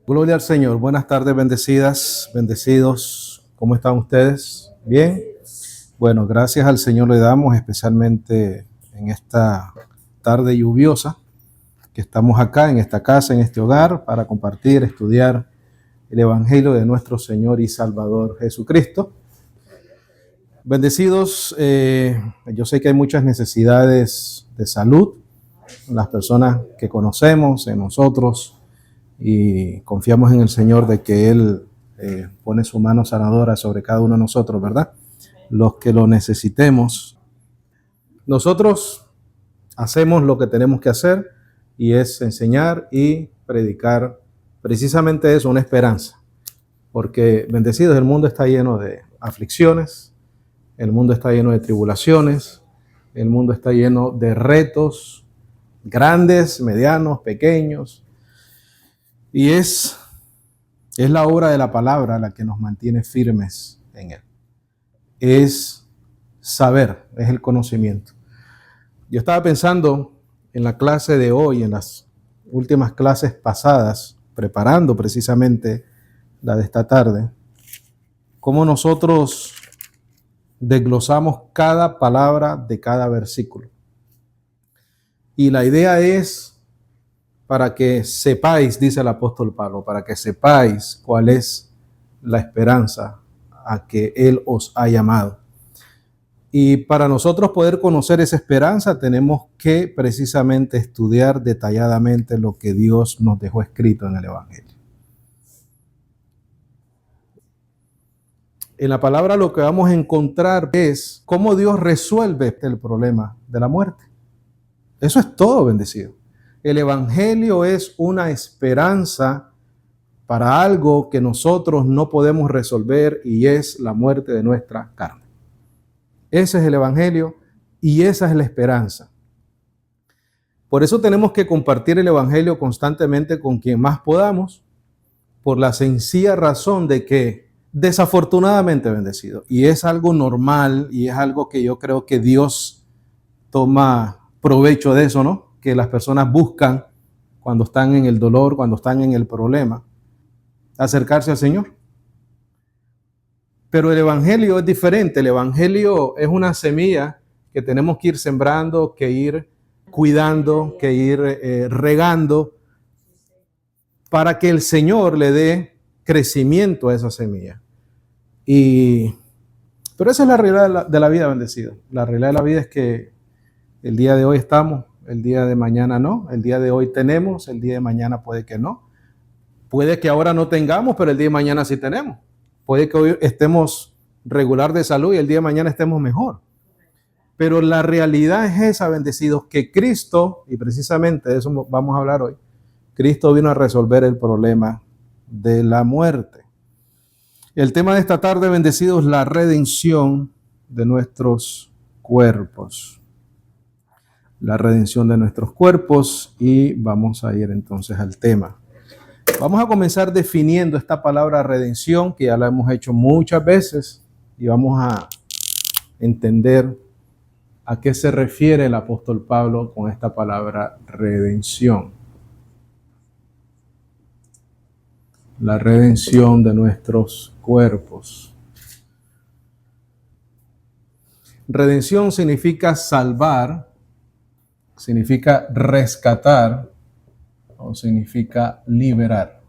Gloria al Señor. Buenas tardes, bendecidas, bendecidos. ¿Cómo están ustedes? ¿Bien? Bueno, gracias al Señor le damos, especialmente en esta tarde lluviosa, que estamos acá en esta casa, en este hogar, para compartir, estudiar el Evangelio de nuestro Señor y Salvador Jesucristo. Bendecidos, yo sé que hay muchas necesidades de salud, las personas que conocemos, en nosotros, y confiamos en el Señor de que Él pone su mano sanadora sobre cada uno de nosotros, ¿verdad? Los que lo necesitemos. Nosotros hacemos lo que tenemos que hacer y es enseñar y predicar precisamente eso, una esperanza. Porque bendecidos, el mundo está lleno de aflicciones, el mundo está lleno de tribulaciones, el mundo está lleno de retos grandes, medianos, pequeños. Y es la obra de la palabra la que nos mantiene firmes en él. Es saber, es el conocimiento. Yo estaba pensando en la clase de hoy, en las últimas clases pasadas, preparando precisamente la de esta tarde, cómo nosotros desglosamos cada palabra de cada versículo. Y la idea es para que sepáis, dice el apóstol Pablo, para que sepáis cuál es la esperanza a que Él os ha llamado. Y para nosotros poder conocer esa esperanza, tenemos que precisamente estudiar detalladamente lo que Dios nos dejó escrito en el Evangelio. En la palabra lo que vamos a encontrar es cómo Dios resuelve el problema de la muerte. Eso es todo, bendecido. El Evangelio es una esperanza para algo que nosotros no podemos resolver y es la muerte de nuestra carne. Ese es el Evangelio y esa es la esperanza. Por eso tenemos que compartir el Evangelio constantemente con quien más podamos, por la sencilla razón de que desafortunadamente, bendecido, y es algo normal y es algo que yo creo que Dios toma provecho de eso, ¿no? Que las personas buscan cuando están en el dolor, cuando están en el problema, acercarse al Señor. Pero el Evangelio es diferente. El Evangelio es una semilla que tenemos que ir sembrando, que ir cuidando, que ir regando para que el Señor le dé crecimiento a esa semilla. Pero esa es la realidad de la vida, bendecido. La realidad de la vida es que el día de hoy estamos, el día de mañana no, el día de hoy tenemos, el día de mañana puede que no. Puede que ahora no tengamos, pero el día de mañana sí tenemos. Puede que hoy estemos regular de salud y el día de mañana estemos mejor. Pero la realidad es esa, bendecidos, que Cristo, y precisamente de eso vamos a hablar hoy, Cristo vino a resolver el problema de la muerte. El tema de esta tarde, bendecidos, la redención de nuestros cuerpos. La redención de nuestros cuerpos, y vamos a ir entonces al tema. Vamos a comenzar definiendo esta palabra redención, que ya la hemos hecho muchas veces, y vamos a entender a qué se refiere el apóstol Pablo con esta palabra redención. La redención de nuestros cuerpos. Redención significa salvar, significa rescatar o significa liberar.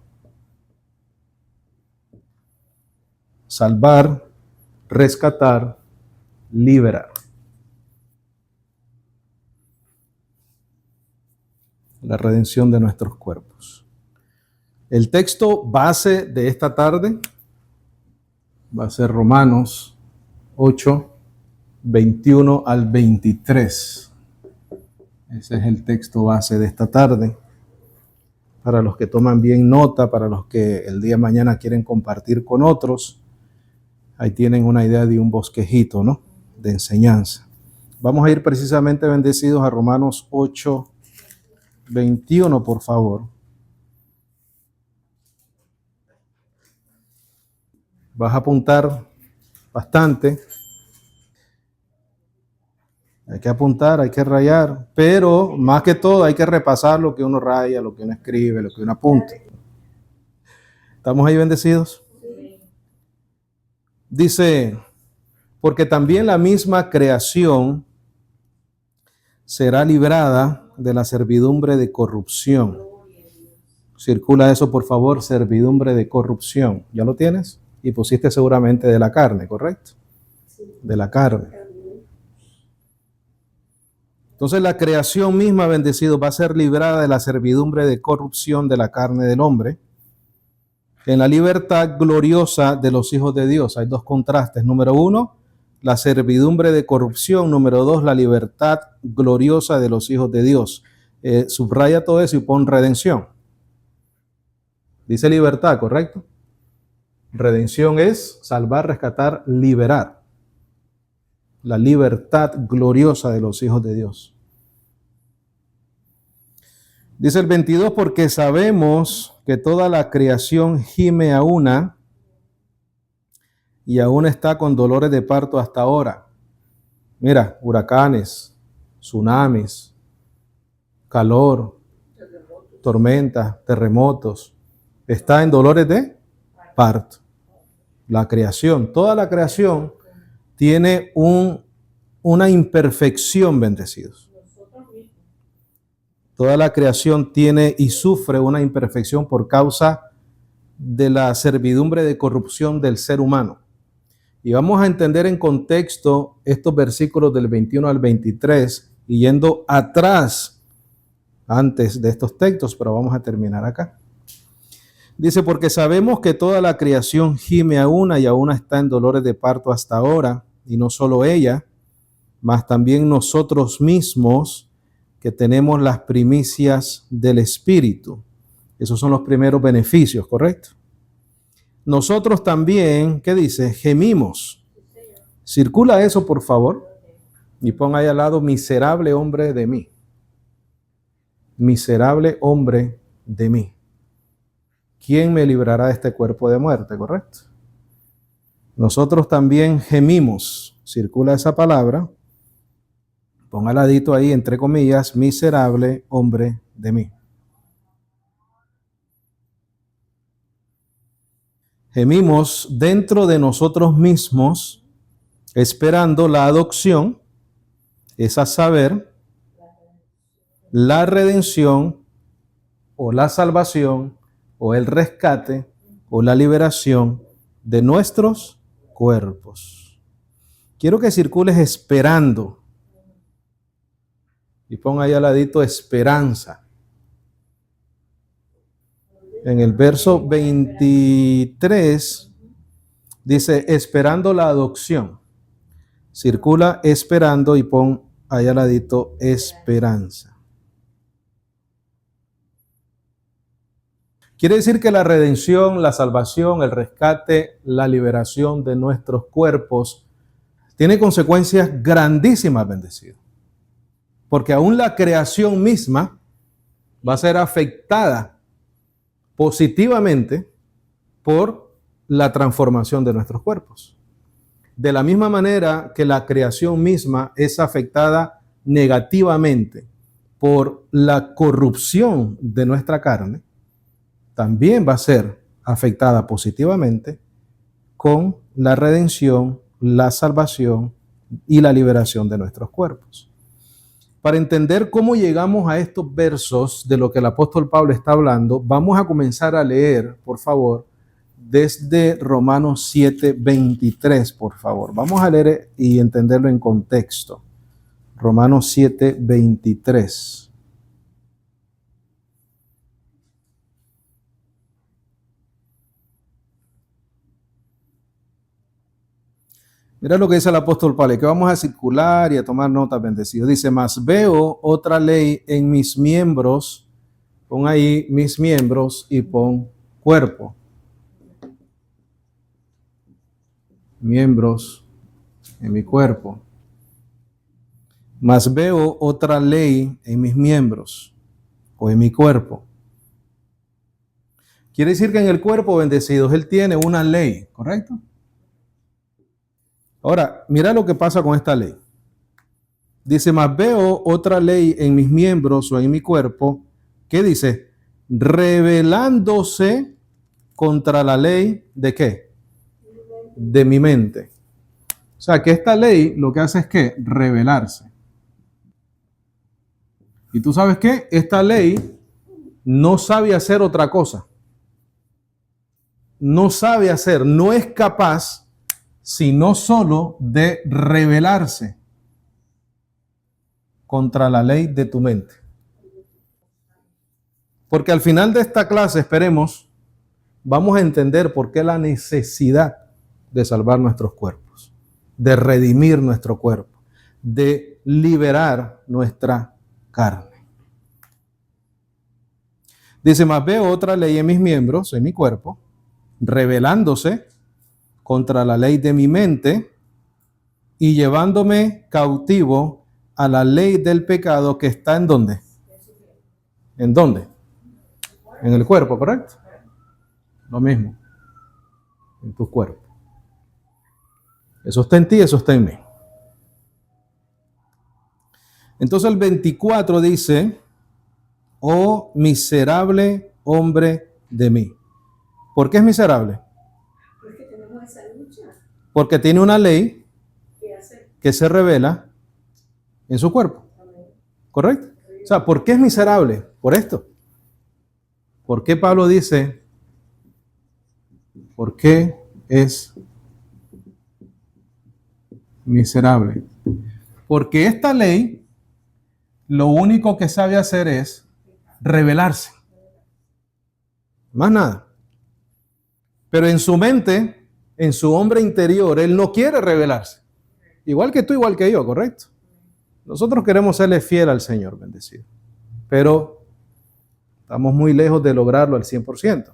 Salvar, rescatar, liberar. La redención de nuestros cuerpos. El texto base de esta tarde va a ser Romanos 8, 21 al 23. Ese es el texto base de esta tarde. Para los que toman bien nota, para los que el día de mañana quieren compartir con otros, ahí tienen una idea de un bosquejito, ¿no? De enseñanza. Vamos a ir precisamente, bendecidos, a Romanos 8, 21, por favor. Vas a apuntar bastante. Hay que apuntar, hay que rayar, pero más que todo hay que repasar lo que uno raya, lo que uno escribe, lo que uno apunta. ¿Estamos ahí bendecidos? Dice, porque también la misma creación será librada de la servidumbre de corrupción. Circula eso, por favor, servidumbre de corrupción. ¿Ya lo tienes? Y pusiste seguramente de la carne, ¿correcto? De la carne. Entonces la creación misma, bendecido, va a ser librada de la servidumbre de corrupción de la carne del hombre en la libertad gloriosa de los hijos de Dios. Hay dos contrastes. Número uno, la servidumbre de corrupción. Número dos, la libertad gloriosa de los hijos de Dios. Subraya todo eso y pon redención. Dice libertad, ¿correcto? Redención es salvar, rescatar, liberar. La libertad gloriosa de los hijos de Dios. Dice el 22, porque sabemos que toda la creación gime a una y aún está con dolores de parto hasta ahora. Mira, huracanes, tsunamis, calor, tormentas, terremotos. Está en dolores de parto. La creación, toda la creación tiene una imperfección, bendecidos. Toda la creación tiene y sufre una imperfección por causa de la servidumbre de corrupción del ser humano. Y vamos a entender en contexto estos versículos del 21 al 23 y yendo atrás antes de estos textos, pero vamos a terminar acá. Dice, porque sabemos que toda la creación gime a una y aún está en dolores de parto hasta ahora, y no solo ella, mas también nosotros mismos que tenemos las primicias del Espíritu. Esos son los primeros beneficios, ¿correcto? Nosotros también, ¿qué dice? Gemimos. Circula eso, por favor, y pon ahí al lado, miserable hombre de mí. Miserable hombre de mí. ¿Quién me librará de este cuerpo de muerte? ¿Correcto? Nosotros también gemimos. Circula esa palabra. Pon al ladito ahí, entre comillas, miserable hombre de mí. Gemimos dentro de nosotros mismos, esperando la adopción, es a saber, la redención o la salvación o el rescate o la liberación de nuestros cuerpos. Quiero que circules esperando y pon ahí al ladito esperanza. En el verso 23 dice esperando la adopción. Circula esperando y pon ahí al ladito esperanza. Quiere decir que la redención, la salvación, el rescate, la liberación de nuestros cuerpos tiene consecuencias grandísimas, bendecido. Porque aún la creación misma va a ser afectada positivamente por la transformación de nuestros cuerpos. De la misma manera que la creación misma es afectada negativamente por la corrupción de nuestra carne, también va a ser afectada positivamente con la redención, la salvación y la liberación de nuestros cuerpos. Para entender cómo llegamos a estos versos de lo que el apóstol Pablo está hablando, vamos a comenzar a leer, por favor, desde Romanos 7:23, por favor. Vamos a leer y entenderlo en contexto. Romanos 7:23. Mira lo que dice el apóstol Pablo, que vamos a circular y a tomar notas, bendecidos. Dice, mas veo otra ley en mis miembros, pon ahí mis miembros y pon cuerpo. Miembros en mi cuerpo. Mas veo otra ley en mis miembros o en mi cuerpo. Quiere decir que en el cuerpo, bendecidos, él tiene una ley, ¿correcto? Ahora, mira lo que pasa con esta ley. Dice, mas veo otra ley en mis miembros o en mi cuerpo, que dice, revelándose contra la ley ¿de qué? De mi mente. O sea, que esta ley lo que hace es que rebelarse. Y tú sabes qué, esta ley no sabe hacer otra cosa. No sabe hacer, no es capaz, sino solo de rebelarse contra la ley de tu mente. Porque al final de esta clase, esperemos, vamos a entender por qué la necesidad de salvar nuestros cuerpos, de redimir nuestro cuerpo, de liberar nuestra carne. Dice, mas veo otra ley en mis miembros, en mi cuerpo, rebelándose contra la ley de mi mente y llevándome cautivo a la ley del pecado que está ¿en dónde? ¿En dónde? En el cuerpo, ¿correcto? Lo mismo, en tu cuerpo. Eso está en ti, eso está en mí. Entonces el 24 dice, oh miserable hombre de mí. ¿Por qué es miserable? Porque tenemos esa lucha. Porque tiene una ley que se revela en su cuerpo. ¿Correcto? O sea, ¿por qué es miserable? Por esto. ¿Por qué Pablo dice, por qué es miserable? Porque esta ley lo único que sabe hacer es rebelarse. Más nada. Pero en su mente, en su hombre interior, él no quiere rebelarse. Igual que tú, igual que yo, ¿correcto? Nosotros queremos serle fiel al Señor, bendecido. Pero estamos muy lejos de lograrlo al 100%.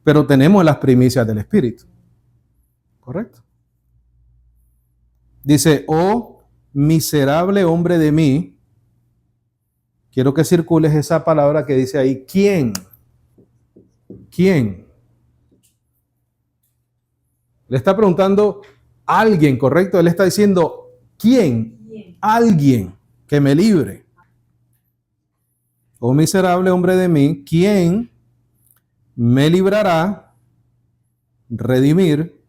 Pero tenemos las primicias del Espíritu. ¿Correcto? Dice, oh miserable hombre de mí. Quiero que circules esa palabra que dice ahí, ¿quién? ¿Quién? Le está preguntando a alguien, ¿correcto? Él está diciendo, ¿quién? Alguien que me libre. Oh miserable hombre de mí, ¿quién me librará, redimir,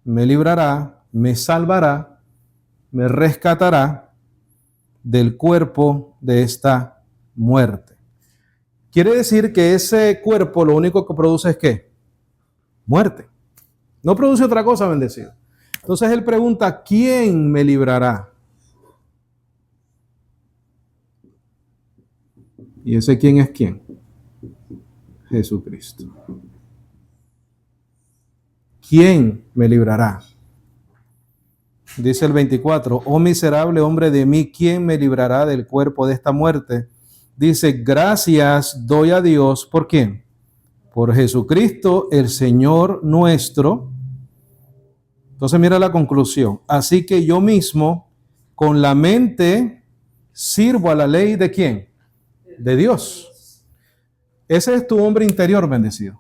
me librará, me salvará, me rescatará del cuerpo de esta muerte? Quiere decir que ese cuerpo lo único que produce es ¿qué? Muerte. No produce otra cosa, bendecido. Entonces él pregunta, ¿quién me librará? ¿Y ese quién es quién? Jesucristo. ¿Quién me librará? Dice el 24, oh miserable hombre de mí, ¿quién me librará del cuerpo de esta muerte? Dice, gracias doy a Dios, ¿por quién? Por Jesucristo, el Señor nuestro. Entonces mira la conclusión. Así que yo mismo, con la mente, sirvo a la ley ¿de quién? De Dios. Ese es tu hombre interior, bendecido.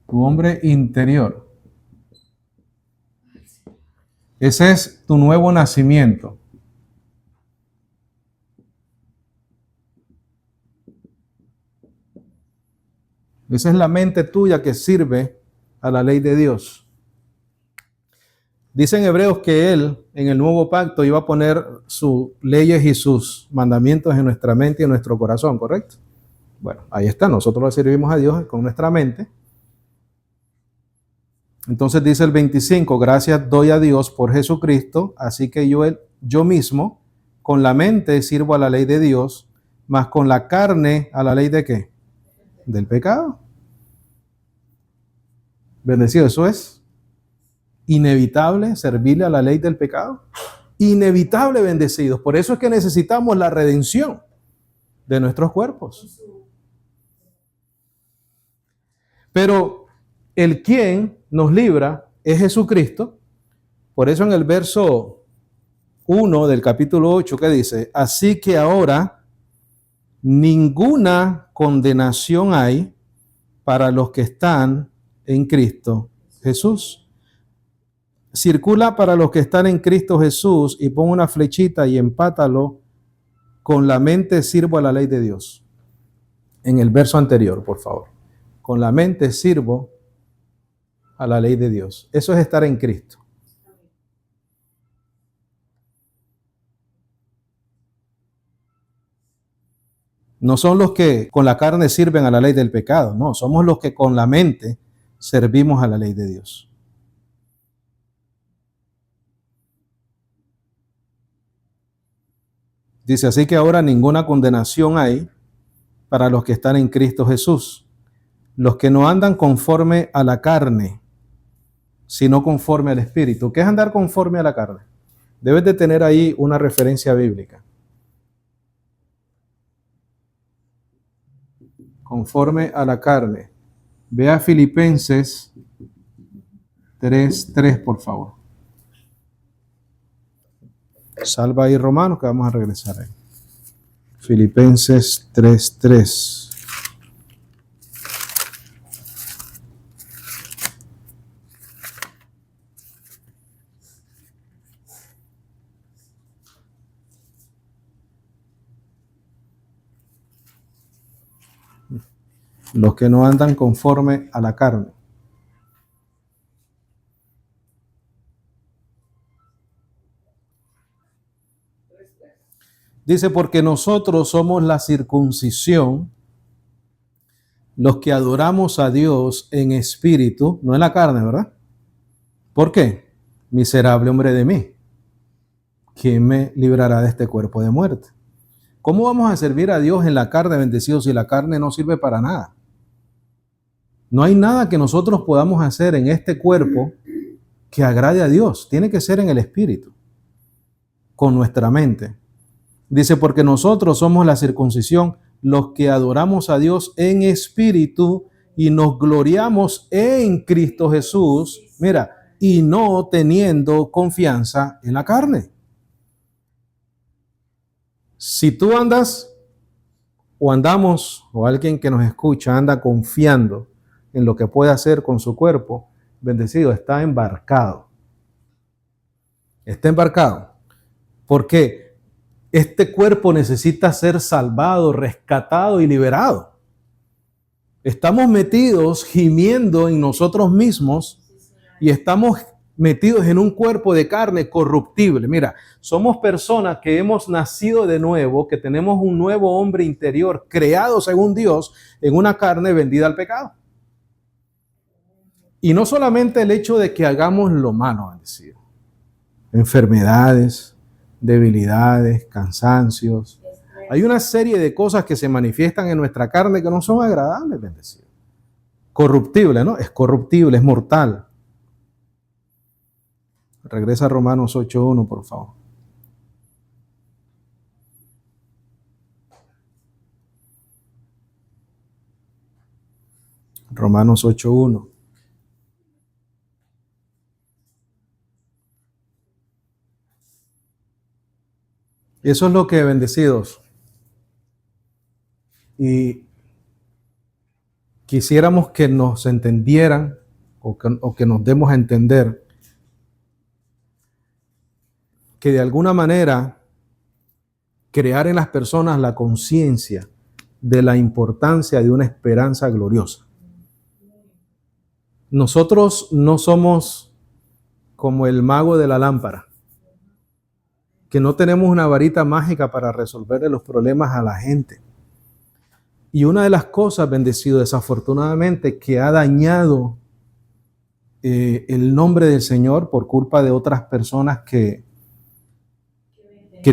Tu hombre interior. Ese es tu nuevo nacimiento. Esa es la mente tuya que sirve a la ley de Dios. Dicen Hebreos que Él, en el nuevo pacto, iba a poner sus leyes y sus mandamientos en nuestra mente y en nuestro corazón, ¿correcto? Bueno, ahí está, nosotros le servimos a Dios con nuestra mente. Entonces dice el 25, gracias doy a Dios por Jesucristo, así que yo mismo, con la mente sirvo a la ley de Dios, mas con la carne a la ley ¿de qué? Del pecado. Bendecido, eso es inevitable servirle a la ley del pecado. Inevitable, bendecidos. Por eso es que necesitamos la redención de nuestros cuerpos. Pero el quien nos libra es Jesucristo. Por eso en el verso 1 del capítulo 8 que dice, así que ahora ninguna condenación hay para los que están en Cristo Jesús. Circula para los que están en Cristo Jesús y pon una flechita y empátalo con la mente sirvo a la ley de Dios. En el verso anterior, por favor. Con la mente sirvo a la ley de Dios. Eso es estar en Cristo. No son los que con la carne sirven a la ley del pecado, no, somos los que con la mente servimos a la ley de Dios. Dice, así que ahora ninguna condenación hay para los que están en Cristo Jesús, los que no andan conforme a la carne, sino conforme al Espíritu. ¿Qué es andar conforme a la carne? Debes de tener ahí una referencia bíblica. Conforme a la carne. Vea Filipenses 3:3, por favor. Salva ahí Romanos, que vamos a regresar ahí. Filipenses 3:3. Los que no andan conforme a la carne. Dice, porque nosotros somos la circuncisión, los que adoramos a Dios en espíritu, no en la carne, ¿verdad? ¿Por qué? Miserable hombre de mí, ¿quién me librará de este cuerpo de muerte? ¿Cómo vamos a servir a Dios en la carne, bendecidos, si la carne no sirve para nada? No hay nada que nosotros podamos hacer en este cuerpo que agrade a Dios. Tiene que ser en el espíritu, con nuestra mente. Dice, porque nosotros somos la circuncisión, los que adoramos a Dios en espíritu y nos gloriamos en Cristo Jesús, mira, y no teniendo confianza en la carne. Si tú andas o andamos, o alguien que nos escucha anda confiando en lo que puede hacer con su cuerpo, bendecido, está embarcado. Está embarcado. ¿Por qué? Este cuerpo necesita ser salvado, rescatado y liberado. Estamos metidos gimiendo en nosotros mismos y estamos metidos en un cuerpo de carne corruptible. Mira, somos personas que hemos nacido de nuevo, que tenemos un nuevo hombre interior creado según Dios en una carne vendida al pecado. Y no solamente el hecho de que hagamos lo malo, bendecido. Enfermedades, debilidades, cansancios. Hay una serie de cosas que se manifiestan en nuestra carne que no son agradables, bendecido. Corruptible, ¿no? Es corruptible, es mortal. Regresa a Romanos 8:1, por favor. Romanos 8:1. Eso es lo que, bendecidos, y quisiéramos que nos entendieran o que nos demos a entender que de alguna manera crear en las personas la conciencia de la importancia de una esperanza gloriosa. Nosotros no somos como el mago de la lámpara, que no tenemos una varita mágica para resolverle los problemas a la gente. Y una de las cosas, bendecido, desafortunadamente, que ha dañado el nombre del Señor por culpa de otras personas que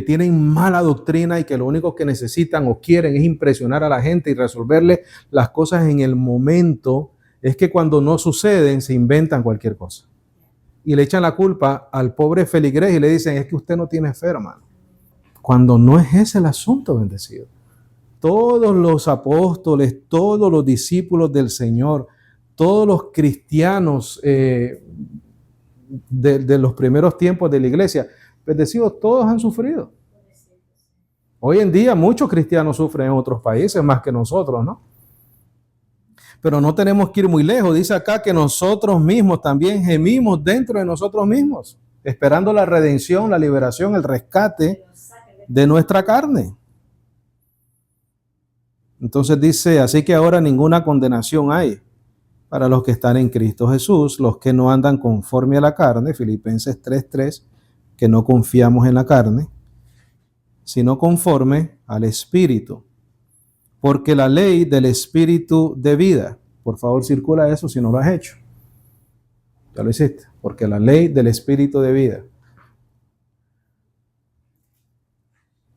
tienen mala doctrina y que lo único que necesitan o quieren es impresionar a la gente y resolverle las cosas en el momento, es que cuando no suceden se inventan cualquier cosa. Y le echan la culpa al pobre feligrés y le dicen, es que usted no tiene fe, hermano. Cuando no es ese el asunto, bendecido. Todos los apóstoles, todos los discípulos del Señor, todos los cristianos de los primeros tiempos de la iglesia, bendecidos, todos han sufrido. Hoy en día muchos cristianos sufren en otros países más que nosotros, ¿no? Pero no tenemos que ir muy lejos. Dice acá que nosotros mismos también gemimos dentro de nosotros mismos, esperando la redención, la liberación, el rescate de nuestra carne. Entonces dice, así que ahora ninguna condenación hay para los que están en Cristo Jesús, los que no andan conforme a la carne, Filipenses 3:3, que no confiamos en la carne, sino conforme al Espíritu. Porque la ley del Espíritu de vida, por favor circula eso si no lo has hecho. Ya lo hiciste. Porque la ley del Espíritu de vida.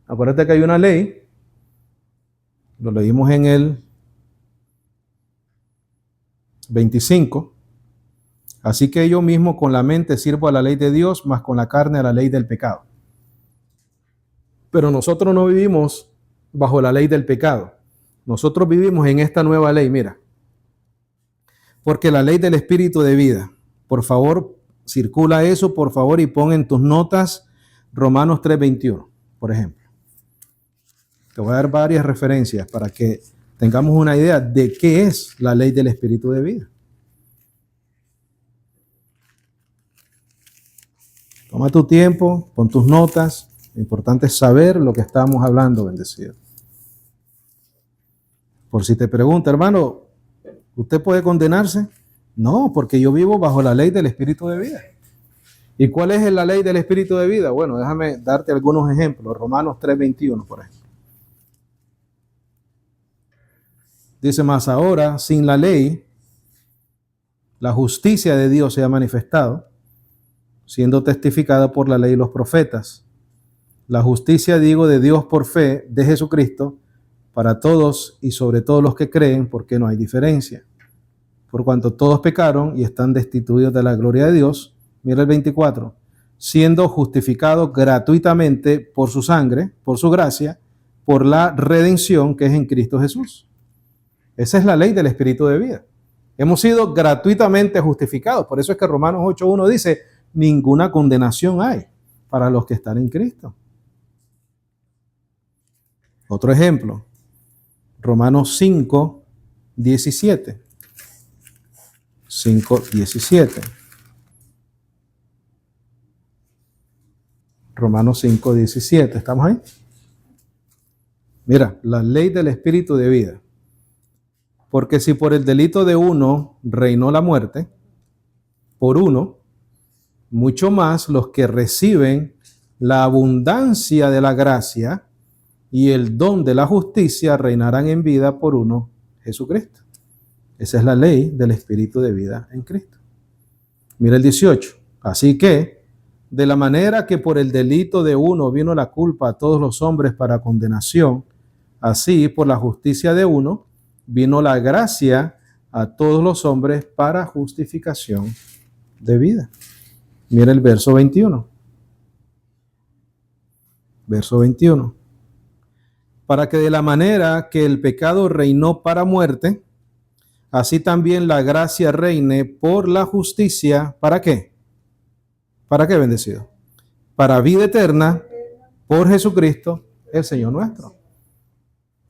Acuérdate que hay una ley, lo leímos en el 25. Así que yo mismo con la mente sirvo a la ley de Dios, más con la carne a la ley del pecado. Pero nosotros no vivimos bajo la ley del pecado. Nosotros vivimos en esta nueva ley, mira. Porque la ley del Espíritu de vida. Por favor, circula eso, por favor, y pon en tus notas Romanos 3:21, por ejemplo. Te voy a dar varias referencias para que tengamos una idea de qué es la ley del Espíritu de vida. Toma tu tiempo, pon tus notas. Lo importante es saber lo que estamos hablando, bendecido. Por si te pregunta, hermano, ¿usted puede condenarse? No, porque yo vivo bajo la ley del Espíritu de vida. ¿Y cuál es la ley del Espíritu de vida? Bueno, déjame darte algunos ejemplos. Romanos 3:21, por ejemplo. Dice más, ahora, sin la ley, la justicia de Dios se ha manifestado, siendo testificada por la ley y los profetas. La justicia, digo, de Dios por fe de Jesucristo, para todos y sobre todos los que creen, porque no hay diferencia. Por cuanto todos pecaron y están destituidos de la gloria de Dios. Mira el 24. Siendo justificados gratuitamente por su sangre, por su gracia, por la redención que es en Cristo Jesús. Esa es la ley del Espíritu de vida. Hemos sido gratuitamente justificados. Por eso es que Romanos 8:1 dice, ninguna condenación hay para los que están en Cristo. Otro ejemplo, Romanos 5:17. 5:17. Romanos 5:17. ¿Estamos ahí? Mira, la ley del Espíritu de vida. Porque si por el delito de uno reinó la muerte, por uno, mucho más los que reciben la abundancia de la gracia y el don de la justicia reinarán en vida por uno, Jesucristo. Esa es la ley del Espíritu de vida en Cristo. Mira el 18. Así que, de la manera que por el delito de uno vino la culpa a todos los hombres para condenación, así por la justicia de uno vino la gracia a todos los hombres para justificación de vida. Mira el verso 21. Verso 21. Para que de la manera que el pecado reinó para muerte, así también la gracia reine por la justicia. ¿Para qué? ¿Para qué, bendecido? Para vida eterna por Jesucristo, el Señor nuestro.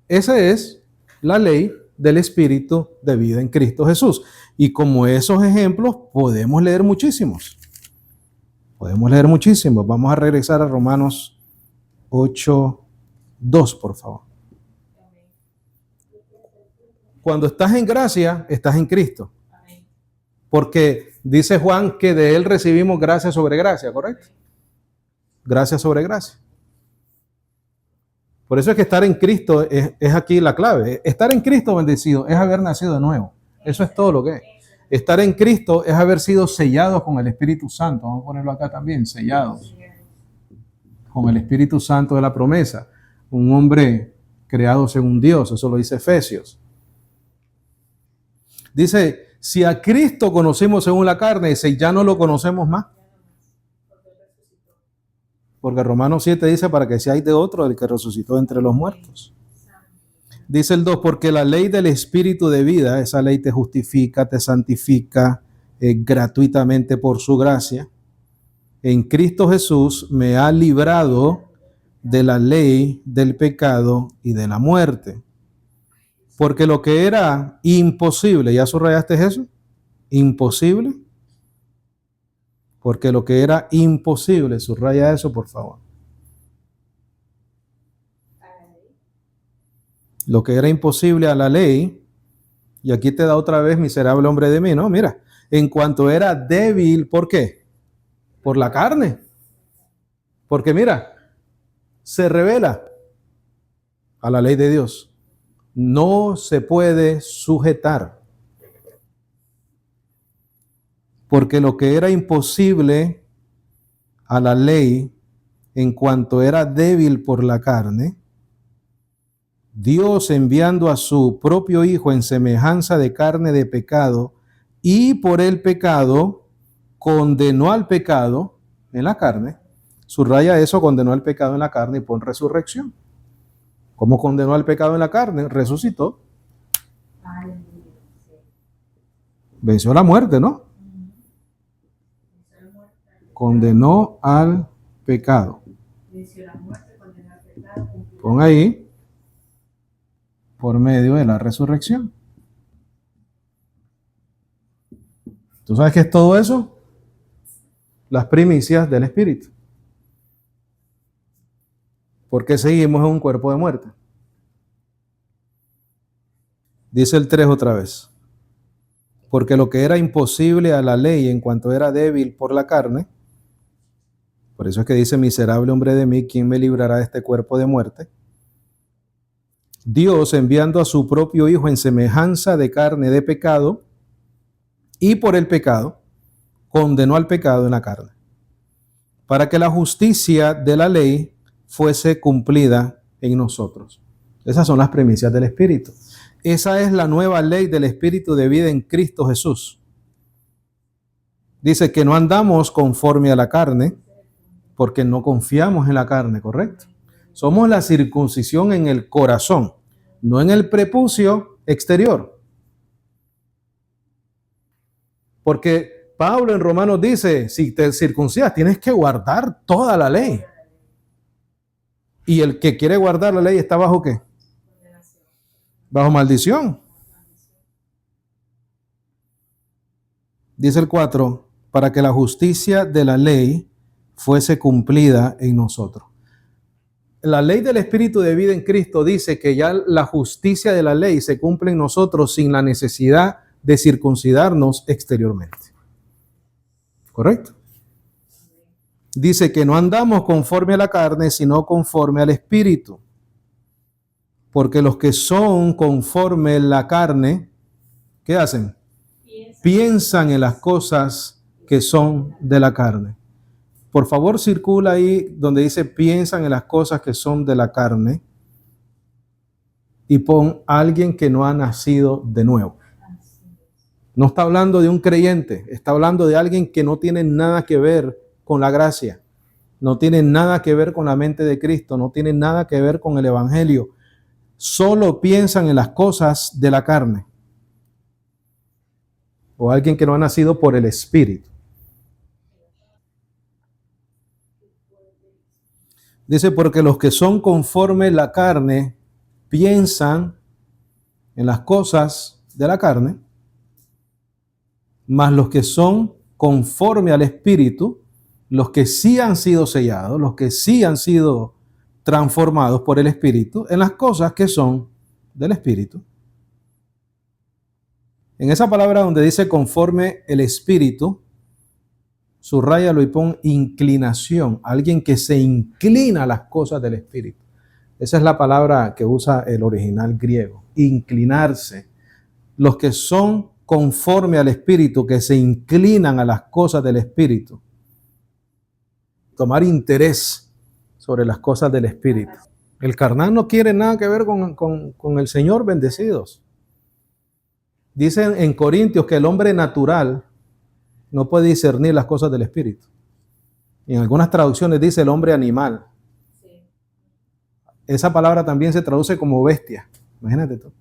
Esa es la ley del Espíritu de vida en Cristo Jesús. Y como esos ejemplos podemos leer muchísimos. Podemos leer muchísimos. Vamos a regresar a Romanos 8:2, por favor. Cuando estás en gracia, estás en Cristo. Porque dice Juan que de Él recibimos gracia sobre gracia, ¿correcto? Gracia sobre gracia. Por eso es que estar en Cristo es aquí la clave. Estar en Cristo, bendecido, es haber nacido de nuevo. Eso es todo lo que es. Estar en Cristo es haber sido sellados con el Espíritu Santo. Vamos a ponerlo acá también, sellados con el Espíritu Santo de la promesa. Un hombre creado según Dios, eso lo dice Efesios. Dice, si a Cristo conocimos según la carne, dice, ya no lo conocemos más. Porque Romanos 7 dice, para que seáis de otro, el que resucitó entre los muertos. Dice el 2, porque la ley del Espíritu de vida, esa ley te justifica, te santifica gratuitamente por su gracia. En Cristo Jesús me ha librado de la ley del pecado y de la muerte. Porque lo que era imposible, ¿ya subrayaste eso? Imposible. Porque lo que era imposible, subraya eso, por favor. Lo que era imposible a la ley, y aquí te da otra vez miserable hombre de mí, ¿no? Mira, en cuanto era débil, ¿por qué? Por la carne. Porque mira, se revela a la ley de Dios. No se puede sujetar. Porque lo que era imposible a la ley, en cuanto era débil por la carne, Dios enviando a su propio Hijo en semejanza de carne de pecado, y por el pecado condenó al pecado en la carne. Subraya eso, condenó al pecado en la carne y pon resurrección. ¿Cómo condenó al pecado en la carne? Resucitó. Venció la muerte, ¿no? Condenó al pecado. Pon ahí, por medio de la resurrección. ¿Tú sabes qué es todo eso? Las primicias del Espíritu. Porque seguimos en un cuerpo de muerte. Dice el 3 otra vez. Porque lo que era imposible a la ley en cuanto era débil por la carne, por eso es que dice, miserable hombre de mí, ¿quién me librará de este cuerpo de muerte? Dios, enviando a su propio Hijo en semejanza de carne de pecado, y por el pecado, condenó al pecado en la carne, para que la justicia de la ley fuese cumplida en nosotros. Esas son las primicias del Espíritu. Esa es la nueva ley del Espíritu de vida en Cristo Jesús. Dice que no andamos conforme a la carne, porque no confiamos en la carne, ¿correcto? Somos la circuncisión en el corazón, no en el prepucio exterior. Porque Pablo en Romanos dice, si te circuncidas, tienes que guardar toda la ley. Y el que quiere guardar la ley está bajo ¿qué? Bajo maldición. Dice el 4, para que la justicia de la ley fuese cumplida en nosotros. La ley del Espíritu de vida en Cristo dice que ya la justicia de la ley se cumple en nosotros sin la necesidad de circuncidarnos exteriormente. ¿Correcto? Dice que no andamos conforme a la carne, sino conforme al Espíritu. Porque los que son conforme a la carne, ¿qué hacen? Piensan en las cosas que son de la carne. Por favor, circula ahí donde dice piensan en las cosas que son de la carne y pon alguien que no ha nacido de nuevo. No está hablando de un creyente, está hablando de alguien que no tiene nada que ver con la gracia, no tiene nada que ver con la mente de Cristo, no tiene nada que ver con el Evangelio. Solo piensan en las cosas de la carne. O alguien que no ha nacido por el Espíritu. Dice, porque los que son conforme la carne piensan en las cosas de la carne, mas los que son conforme al Espíritu, los que sí han sido sellados, los que sí han sido transformados por el Espíritu, en las cosas que son del Espíritu. En esa palabra donde dice conforme el Espíritu, subráyalo y pon inclinación, alguien que se inclina a las cosas del Espíritu. Esa es la palabra que usa el original griego, inclinarse. Los que son conforme al Espíritu, que se inclinan a las cosas del Espíritu. Tomar interés sobre las cosas del Espíritu. El carnal no quiere nada que ver con el Señor, bendecidos. Dicen en Corintios que el hombre natural no puede discernir las cosas del Espíritu. Y en algunas traducciones dice el hombre animal. Esa palabra también se traduce como bestia. Imagínate tú.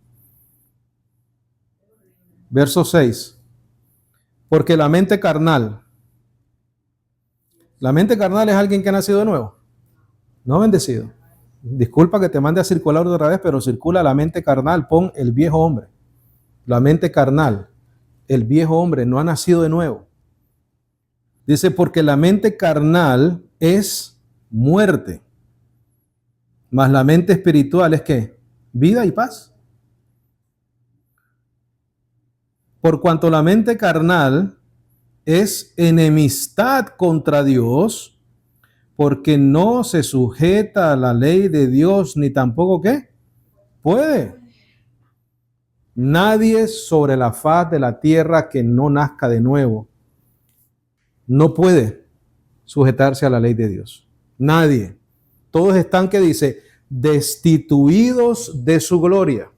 Verso 6. Porque la mente carnal es alguien que ha nacido de nuevo. No bendecido. Disculpa que te mande a circular otra vez, pero circula la mente carnal. Pon el viejo hombre. La mente carnal. El viejo hombre no ha nacido de nuevo. Dice, porque la mente carnal es muerte. Mas la mente espiritual es ¿qué? vida y paz. Por cuanto la mente carnal es enemistad contra Dios, porque no se sujeta a la ley de Dios, ni tampoco ¿qué? Puede. Nadie sobre la faz de la tierra que no nazca de nuevo no puede sujetarse a la ley de Dios. Nadie. Todos están, que dice, destituidos de su gloria.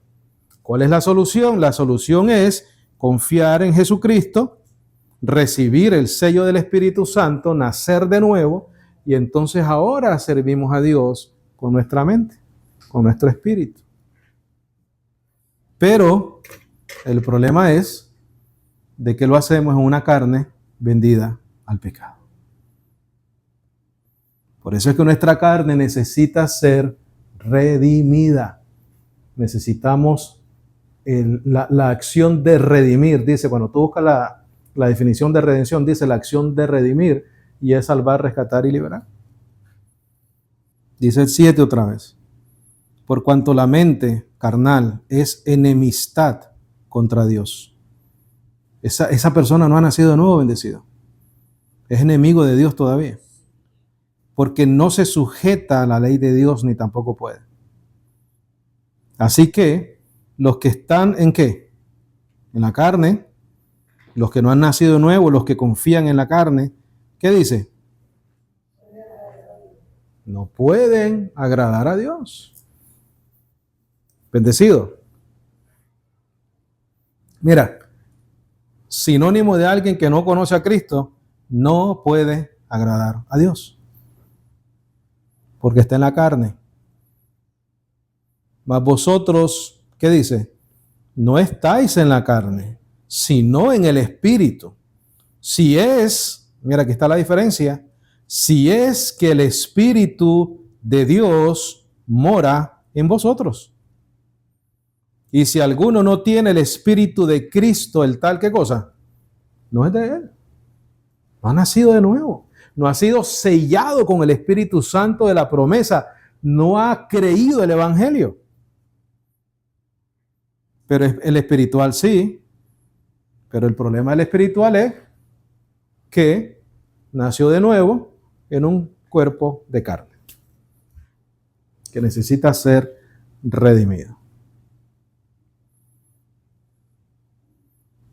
¿Cuál es la solución? La solución es confiar en Jesucristo, recibir el sello del Espíritu Santo, nacer de nuevo, y entonces ahora servimos a Dios con nuestra mente, con nuestro espíritu. Pero el problema es de que lo hacemos en una carne vendida al pecado. Por eso es que nuestra carne necesita ser redimida. Necesitamos la acción de redimir. Dice, cuando tú buscas la definición de redención, dice la acción de redimir, y es salvar, rescatar y liberar. Dice el 7 otra vez. Por cuanto la mente carnal es enemistad contra Dios. Esa persona no ha nacido de nuevo, bendecido. Es enemigo de Dios todavía. Porque no se sujeta a la ley de Dios, ni tampoco puede. Así que los que están ¿en qué? En la carne, los que no han nacido de nuevo, los que confían en la carne, ¿qué dice? No pueden agradar a Dios. Bendecido. Mira, sinónimo de alguien que no conoce a Cristo, no puede agradar a Dios. Porque está en la carne. Mas vosotros, ¿qué dice? No estáis en la carne, sino en el Espíritu. Si es, mira, aquí está la diferencia, si es que el Espíritu de Dios mora en vosotros. Y si alguno no tiene el Espíritu de Cristo, el tal, ¿qué cosa? No es de él. No ha nacido de nuevo. No ha sido sellado con el Espíritu Santo de la promesa. No ha creído el Evangelio. Pero el espiritual sí. Pero el problema del espiritual es que nació de nuevo en un cuerpo de carne, que necesita ser redimido.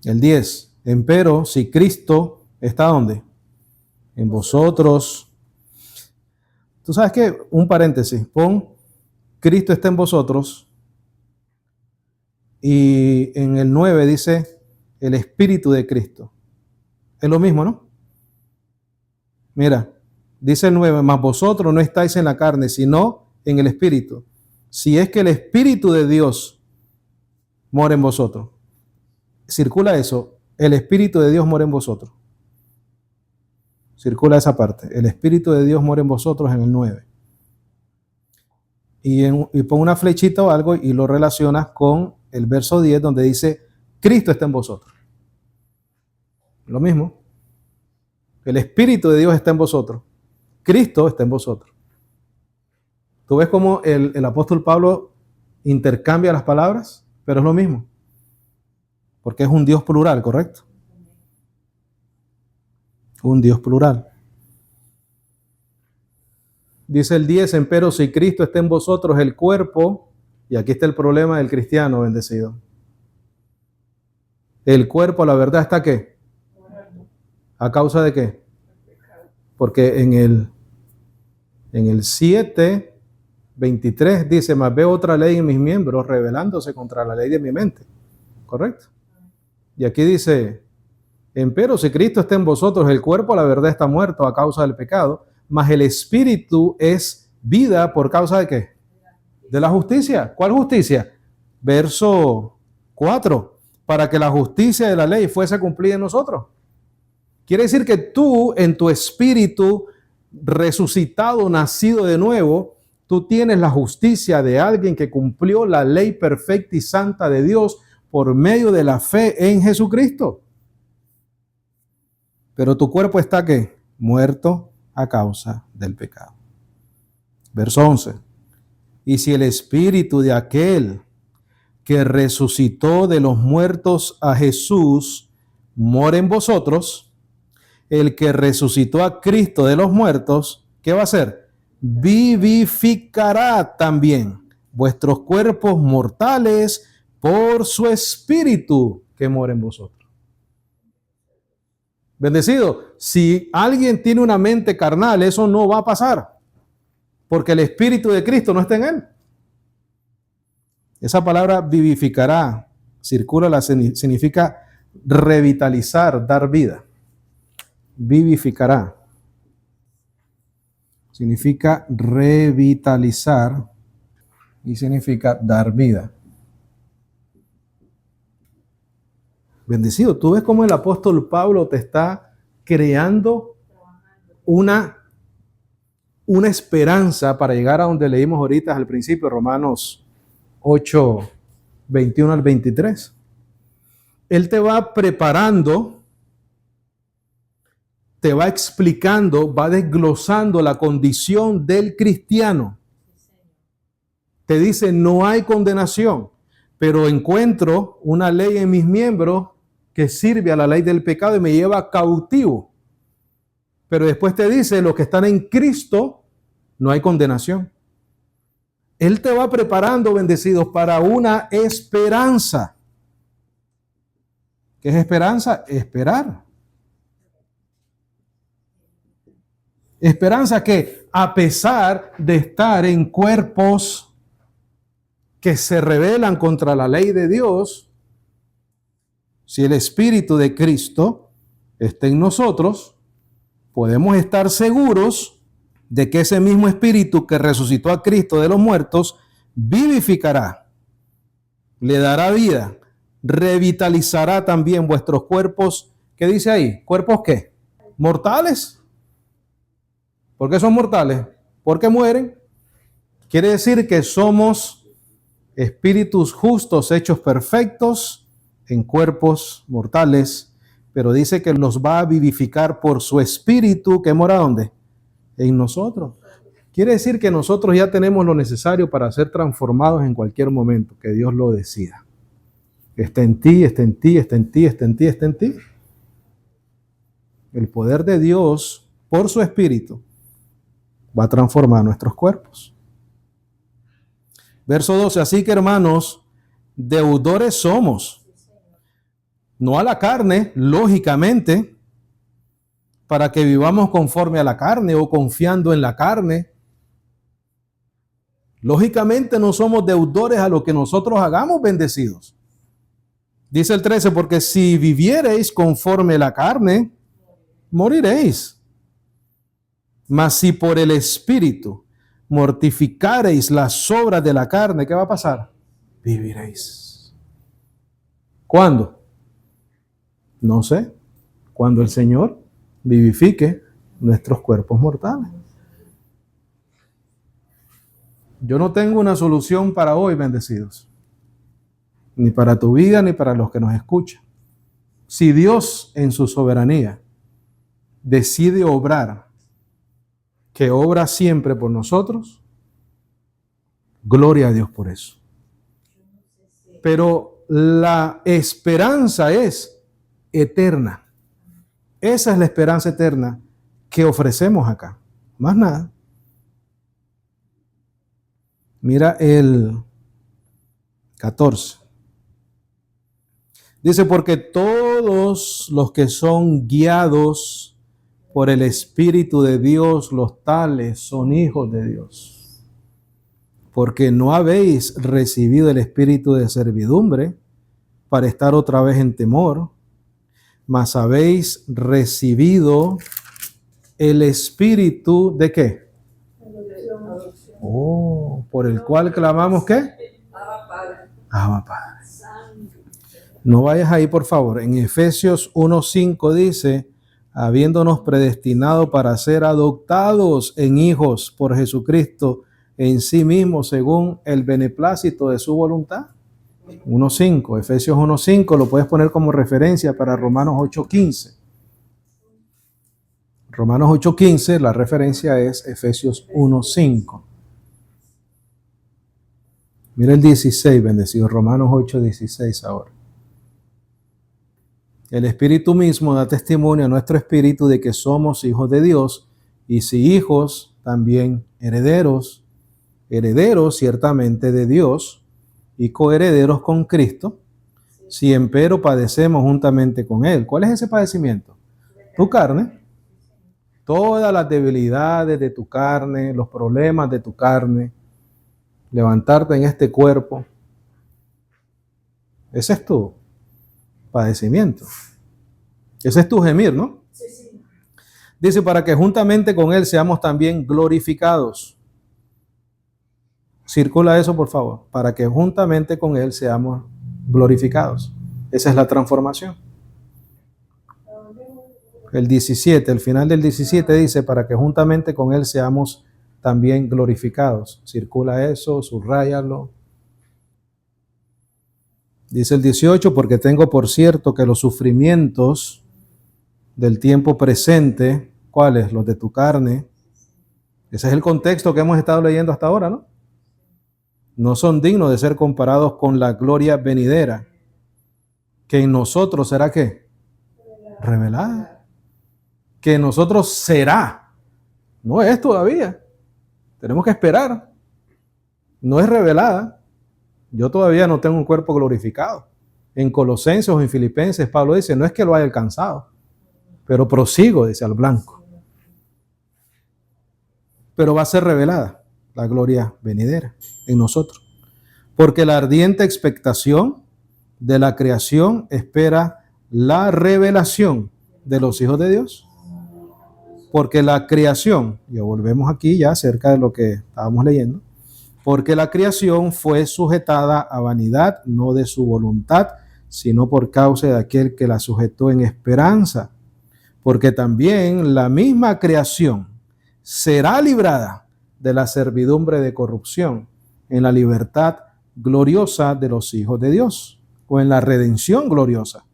El 10. Empero, si Cristo está ¿dónde? En vosotros. Tú sabes que, un paréntesis, pon Cristo está en vosotros, y en el 9 dice el Espíritu de Cristo. Es lo mismo, ¿no? Mira, dice el 9, mas vosotros no estáis en la carne, sino en el Espíritu. Si es que el Espíritu de Dios mora en vosotros. Circula eso, el Espíritu de Dios mora en vosotros. Circula esa parte, el Espíritu de Dios mora en vosotros en el 9. Y pon una flechita o algo y lo relacionas con el verso 10 donde dice, Cristo está en vosotros. Lo mismo. El Espíritu de Dios está en vosotros. Cristo está en vosotros. ¿Tú ves cómo el apóstol Pablo intercambia las palabras? Pero es lo mismo. Porque es un Dios plural, ¿correcto? Un Dios plural. Dice el 10, empero si Cristo está en vosotros, el cuerpo, y aquí está el problema del cristiano bendecido. El cuerpo, la verdad, ¿está qué? ¿A causa de qué? Porque en el 7, 23 dice, mas veo otra ley en mis miembros rebelándose contra la ley de mi mente. ¿Correcto? Y aquí dice, empero si Cristo está en vosotros, el cuerpo, la verdad, está muerto a causa del pecado, mas el espíritu es vida por causa de qué? De la justicia. ¿Cuál justicia? Verso 4. Para que la justicia de la ley fuese cumplida en nosotros. Quiere decir que tú, en tu espíritu resucitado, nacido de nuevo, tú tienes la justicia de alguien que cumplió la ley perfecta y santa de Dios por medio de la fe en Jesucristo. Pero tu cuerpo está ¿qué? Muerto a causa del pecado. Verso 11. Y si el espíritu de aquel que resucitó de los muertos a Jesús mora en vosotros, el que resucitó a Cristo de los muertos, ¿qué va a hacer? Vivificará también vuestros cuerpos mortales por su espíritu que mora en vosotros. Bendecido, si alguien tiene una mente carnal, eso no va a pasar, porque el espíritu de Cristo no está en él. Esa palabra vivificará, circula, significa revitalizar, dar vida. Vivificará. Significa revitalizar y significa dar vida. Bendecido, tú ves cómo el apóstol Pablo te está creando una esperanza para llegar a donde leímos ahorita al principio, Romanos 8, 21 al 23. Él te va preparando, te va explicando, va desglosando la condición del cristiano. Te dice, no hay condenación, pero encuentro una ley en mis miembros que sirve a la ley del pecado y me lleva cautivo. Pero después te dice, los que están en Cristo, no hay condenación. Él te va preparando, bendecidos, para una esperanza. ¿Qué es esperanza? Esperar. Esperanza que, a pesar de estar en cuerpos que se rebelan contra la ley de Dios, si el Espíritu de Cristo está en nosotros, podemos estar seguros de que ese mismo Espíritu que resucitó a Cristo de los muertos vivificará, le dará vida, revitalizará también vuestros cuerpos. ¿Qué dice ahí? ¿Cuerpos qué? ¿Mortales? ¿Por qué son mortales? Porque mueren. Quiere decir que somos espíritus justos hechos perfectos en cuerpos mortales, pero dice que los va a vivificar por su espíritu que mora ¿dónde? En nosotros. Quiere decir que nosotros ya tenemos lo necesario para ser transformados en cualquier momento, que Dios lo decida. Está en ti, está en ti, está en ti, está en ti, está en ti. El poder de Dios, por su espíritu, va a transformar nuestros cuerpos. Verso 12, así que hermanos, deudores somos, no a la carne, lógicamente, para que vivamos conforme a la carne o confiando en la carne. Lógicamente no somos deudores a lo que nosotros hagamos, bendecidos. Dice el 13, porque si viviereis conforme a la carne, moriréis. Mas si por el Espíritu mortificareis las obras de la carne, ¿qué va a pasar? Viviréis. ¿Cuándo? No sé. Cuando el Señor vivifique nuestros cuerpos mortales. Yo no tengo una solución para hoy, bendecidos. Ni para tu vida, ni para los que nos escuchan. Si Dios en su soberanía decide obrar, que obra siempre por nosotros, gloria a Dios por eso. Pero la esperanza es eterna. Esa es la esperanza eterna que ofrecemos acá. Más nada. Mira el 14. Dice, porque todos los que son guiados por el Espíritu de Dios, los tales son hijos de Dios. Porque no habéis recibido el espíritu de servidumbre para estar otra vez en temor, mas habéis recibido el espíritu de ¿qué? Oh, por el cual clamamos ¿qué? Abba Padre. No vayas ahí, por favor. En Efesios 1:5 dice, habiéndonos predestinado para ser adoptados en hijos por Jesucristo en sí mismo, según el beneplácito de su voluntad. 1:5, Efesios 1:5, lo puedes poner como referencia para Romanos 8:15. Romanos 8:15, la referencia es Efesios 1:5. Mira el 16, bendecido. Romanos 8, 16 ahora. El Espíritu mismo da testimonio a nuestro espíritu de que somos hijos de Dios, y si hijos, también herederos, herederos ciertamente de Dios, y coherederos con Cristo, si empero padecemos juntamente con Él. ¿Cuál es ese padecimiento? Tu carne. Todas las debilidades de tu carne, los problemas de tu carne, levantarte en este cuerpo. Ese es tu padecimiento. Ese es tu gemir, ¿no? Sí, sí. Dice, para que juntamente con Él seamos también glorificados. Circula eso, por favor. Para que juntamente con Él seamos glorificados. Esa es la transformación. El 17, el final del 17 dice, para que juntamente con Él seamos también glorificados. Circula eso, subráyalo. Dice el 18, porque tengo por cierto que los sufrimientos del tiempo presente, ¿cuáles? Los de tu carne. Ese es el contexto que hemos estado leyendo hasta ahora, ¿no? No son dignos de ser comparados con la gloria venidera, que en nosotros será ¿qué? Revelada. Que en nosotros será. No es todavía. Tenemos que esperar. No es revelada. Yo todavía no tengo un cuerpo glorificado. En Colosenses o en Filipenses, Pablo dice, no es que lo haya alcanzado, pero prosigo, dice, al blanco. Pero va a ser revelada la gloria venidera en nosotros. Porque la ardiente expectación de la creación espera la revelación de los hijos de Dios. Porque la creación, y volvemos aquí ya cerca de lo que estábamos leyendo, porque la creación fue sujetada a vanidad, no de su voluntad, sino por causa de aquel que la sujetó en esperanza. Porque también la misma creación será librada de la servidumbre de corrupción en la libertad gloriosa de los hijos de Dios, o en la redención gloriosa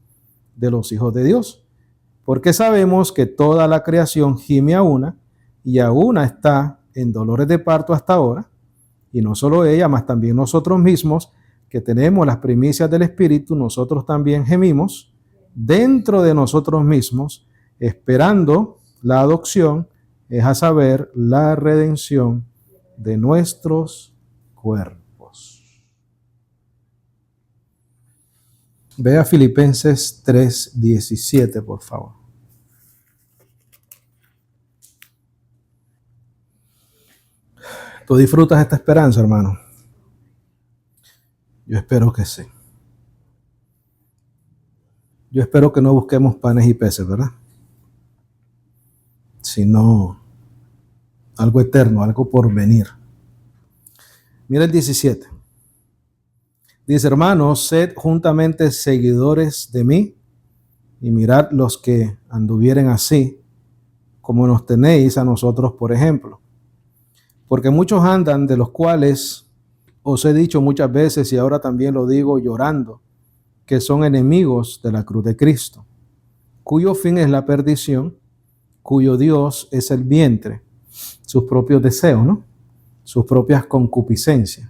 de los hijos de Dios. Porque sabemos que toda la creación gime a una, y a una está en dolores de parto hasta ahora, y no solo ella, mas también nosotros mismos, que tenemos las primicias del Espíritu, nosotros también gemimos dentro de nosotros mismos, esperando la adopción, es a saber, la redención de nuestros cuerpos. Vea Filipenses 3:17, por favor. ¿Tú disfrutas esta esperanza, hermano? Yo espero que sí. Yo espero que no busquemos panes y peces, ¿verdad? Sino algo eterno, algo por venir. Mira el 17. Dice, hermanos, sed juntamente seguidores de mí, y mirad los que anduvieren así, como nos tenéis a nosotros, por ejemplo. Porque muchos andan, de los cuales os he dicho muchas veces, y ahora también lo digo llorando, que son enemigos de la cruz de Cristo, cuyo fin es la perdición, cuyo Dios es el vientre, sus propios deseos, ¿no? Sus propias concupiscencias.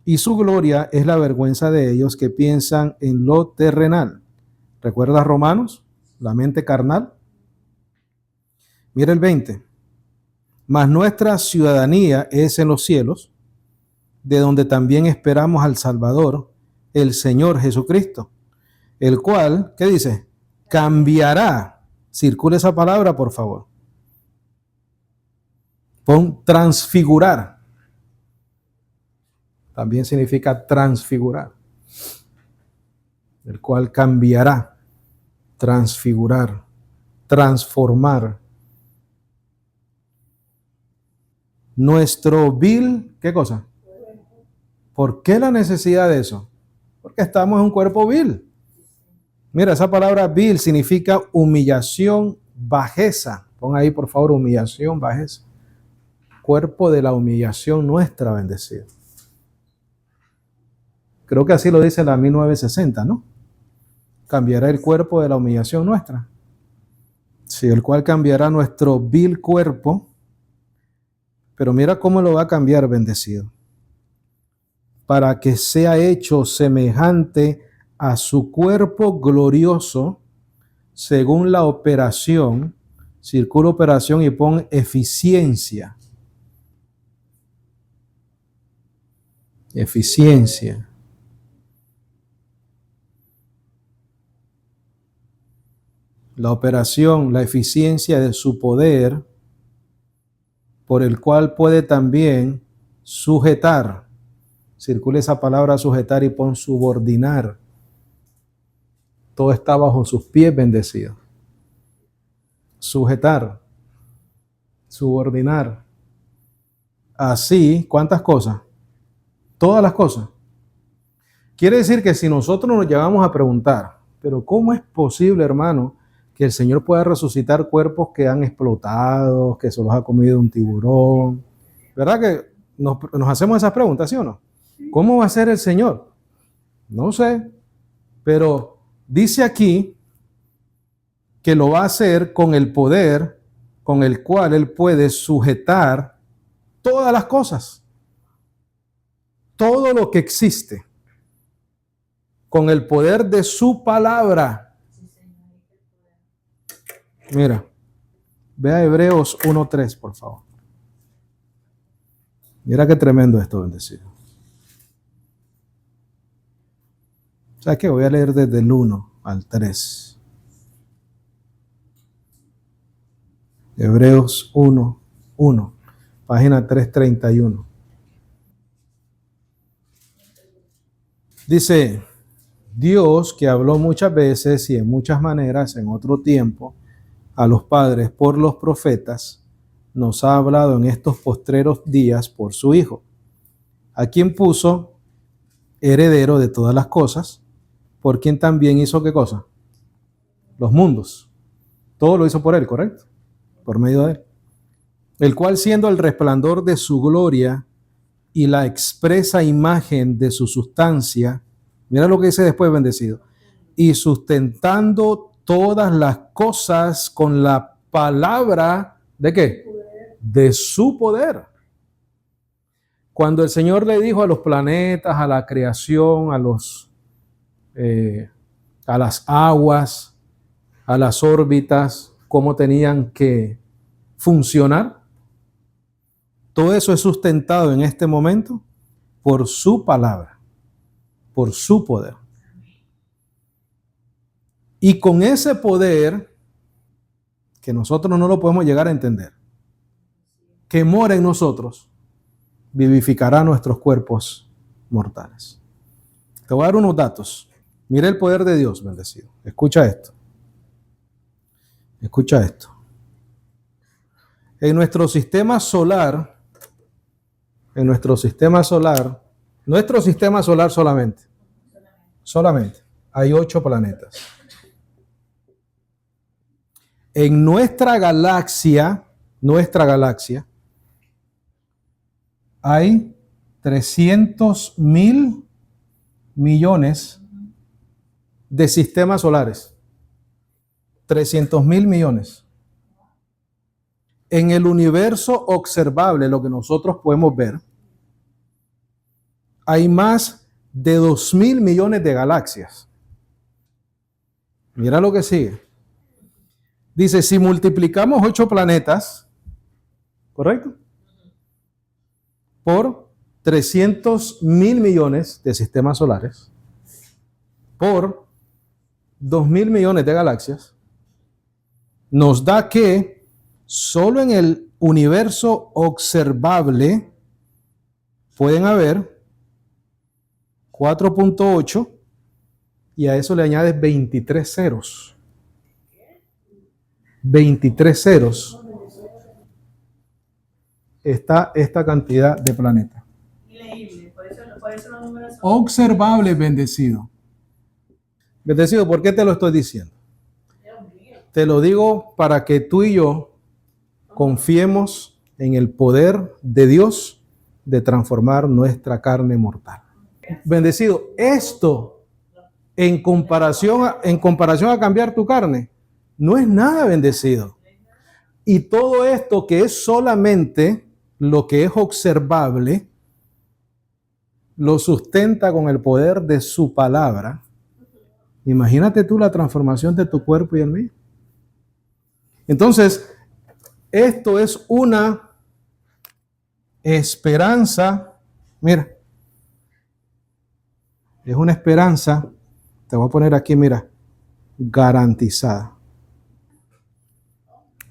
Y su gloria es la vergüenza de ellos que piensan en lo terrenal. ¿Recuerdas Romanos? La mente carnal. Mira el 20. Mas nuestra ciudadanía es en los cielos, de donde también esperamos al Salvador, el Señor Jesucristo, el cual, ¿qué dice? Cambiará. Circula esa palabra, por favor. Pon transfigurar. También significa transfigurar. El cual cambiará, transfigurar, transformar. Nuestro vil, ¿qué cosa? ¿Por qué la necesidad de eso? Porque estamos en un cuerpo vil. Mira, esa palabra vil significa humillación, bajeza. Pon ahí, por favor, humillación, bajeza. Cuerpo de la humillación nuestra, bendecido. Creo que así lo dice la 1960, ¿no? Cambiará el cuerpo de la humillación nuestra. Sí, el cual cambiará nuestro vil cuerpo. Pero mira cómo lo va a cambiar, bendecido. para que sea hecho semejante a su cuerpo glorioso, según la operación, circula operación y pon eficiencia. Eficiencia. La operación, la eficiencia de su poder, por el cual puede también sujetar. Circula esa palabra sujetar y pon subordinar. Todo está bajo sus pies, bendecido. Sujetar, subordinar. Así, ¿cuántas cosas? Todas las cosas. Quiere decir que si nosotros nos llegamos a preguntar, pero ¿cómo es posible, hermano, que el Señor pueda resucitar cuerpos que han explotado, que se los ha comido un tiburón? ¿Verdad que nos hacemos esas preguntas, sí o no? ¿Cómo va a ser el Señor? No sé, pero dice aquí que lo va a hacer con el poder con el cual Él puede sujetar todas las cosas, todo lo que existe, con el poder de su palabra. Mira, vea Hebreos 1:3, por favor. Mira qué tremendo esto, bendecido. ¿Sabes qué? Voy a leer desde el 1 al 3. Hebreos 1:1, página 331. Dice, Dios, que habló muchas veces y en muchas maneras en otro tiempo a los padres por los profetas, nos ha hablado en estos postreros días por su Hijo, a quien puso heredero de todas las cosas, por quien también hizo ¿qué cosa? Los mundos. Todo lo hizo por Él, ¿correcto? Por medio de Él. El cual, siendo el resplandor de su gloria y la expresa imagen de su sustancia, mira lo que dice después, bendecido, y sustentando todas las cosas con la palabra, ¿de qué? De su poder. Cuando el Señor le dijo a los planetas, a la creación, a las aguas, a las órbitas, cómo tenían que funcionar, todo eso es sustentado en este momento por su palabra, por su poder. Y con ese poder, que nosotros no lo podemos llegar a entender, que mora en nosotros, vivificará nuestros cuerpos mortales. Te voy a dar unos datos. Mira el poder de Dios, bendecido. Escucha esto. Escucha esto. En nuestro sistema solar, nuestro sistema solar solamente, hay 8 planetas. En nuestra galaxia, hay 300.000 millones de sistemas solares. 300.000 millones. En el universo observable, lo que nosotros podemos ver, hay más de 2.000 millones de galaxias. Mira lo que sigue. Dice, si multiplicamos 8 planetas, ¿correcto? Por 300.000 millones de sistemas solares, por 2.000 millones de galaxias, nos da que solo en el universo observable pueden haber 4.8 y a eso le añades 23 ceros. 23 ceros. Está esta cantidad de planetas. Increíble, por eso los números son Observable, bendecido. Bendecido, ¿por qué te lo estoy diciendo? Te lo digo para que tú y yo confiemos en el poder de Dios de transformar nuestra carne mortal. Bendecido, esto en comparación a cambiar tu carne, no es nada, bendecido. Y todo esto que es solamente lo que es observable, lo sustenta con el poder de su palabra, imagínate tú la transformación de tu cuerpo y el mío. Entonces, esto es una esperanza, mira, es una esperanza, te voy a poner aquí, mira, garantizada.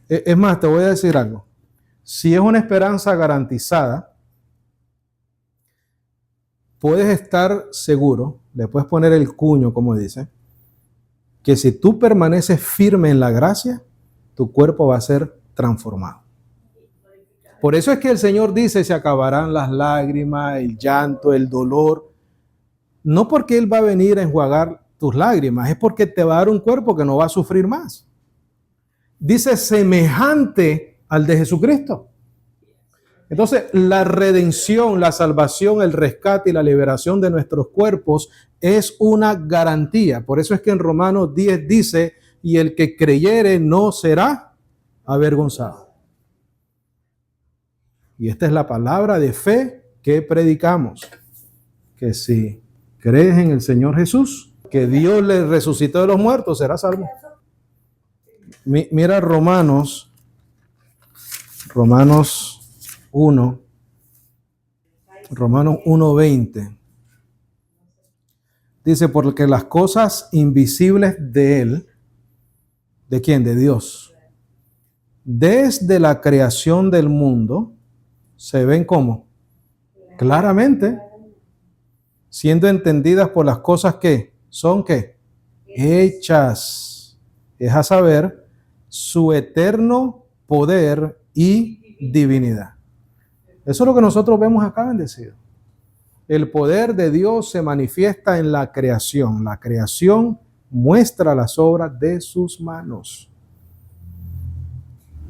Es más, te voy a decir algo. Si es una esperanza garantizada, puedes estar seguro, le puedes poner el cuño, como dice, que si tú permaneces firme en la gracia, tu cuerpo va a ser transformado. Por eso es que el Señor dice, se acabarán las lágrimas, el llanto, el dolor. No porque Él va a venir a enjuagar tus lágrimas, es porque te va a dar un cuerpo que no va a sufrir más. Dice semejante al de Jesucristo. Entonces, la redención, la salvación, el rescate y la liberación de nuestros cuerpos es una garantía. Por eso es que en Romanos 10 dice, y el que creyere no será avergonzado. Y esta es la palabra de fe que predicamos. Que si crees en el Señor Jesús, que Dios le resucitó de los muertos, serás salvo. Mira Romanos 1:20. Dice, porque las cosas invisibles de Él, ¿de quién? De Dios. Desde la creación del mundo, se ven como claramente, siendo entendidas por las cosas que son ¿qué? Hechas. Es a saber, su eterno poder y divinidad. Eso es lo que nosotros vemos acá, bendecido. El poder de Dios se manifiesta en la creación. La creación muestra las obras de sus manos.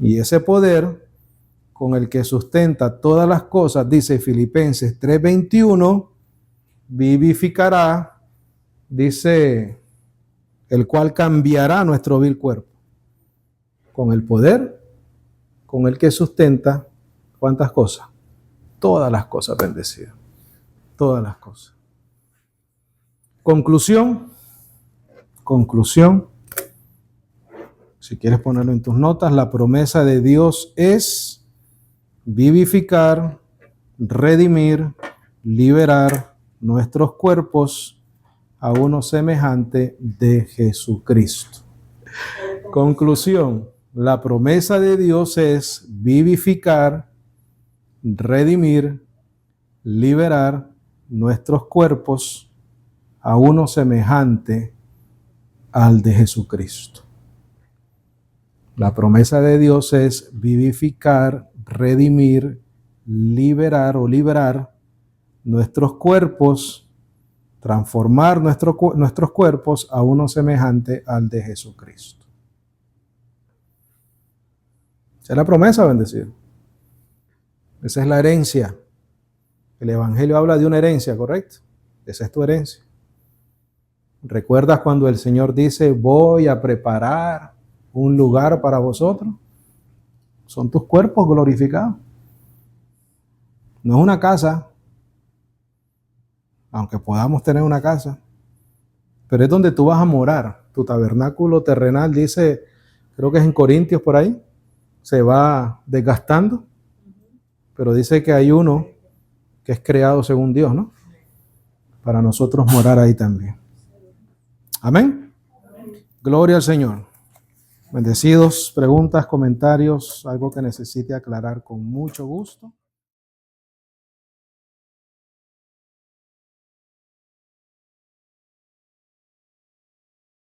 Y ese poder con el que sustenta todas las cosas, dice Filipenses 3:21, vivificará, dice, el cual cambiará nuestro vil cuerpo. Con el poder con el que sustenta, ¿cuántas cosas? Todas las cosas, bendecidas. Todas las cosas. Conclusión. Si quieres ponerlo en tus notas, la promesa de Dios es vivificar, redimir, liberar nuestros cuerpos a uno semejante de Jesucristo. Conclusión. La promesa de Dios es vivificar, redimir, liberar nuestros cuerpos a uno semejante al de Jesucristo. La promesa de Dios es vivificar, redimir, liberar o liberar nuestros cuerpos, transformar nuestros cuerpos a uno semejante al de Jesucristo. Esa es la promesa, bendecido. Esa es la herencia. El Evangelio habla de una herencia, ¿correcto? Esa es tu herencia. ¿Recuerdas cuando el Señor dice, voy a preparar un lugar para vosotros? Son tus cuerpos glorificados. No es una casa, aunque podamos tener una casa, pero es donde tú vas a morar. Tu tabernáculo terrenal, dice, creo que es en Corintios por ahí, se va desgastando, pero dice que hay uno que es creado según Dios, ¿no? Para nosotros morar ahí también. Amén. Gloria al Señor. Bendecidos, preguntas, comentarios, algo que necesite aclarar con mucho gusto.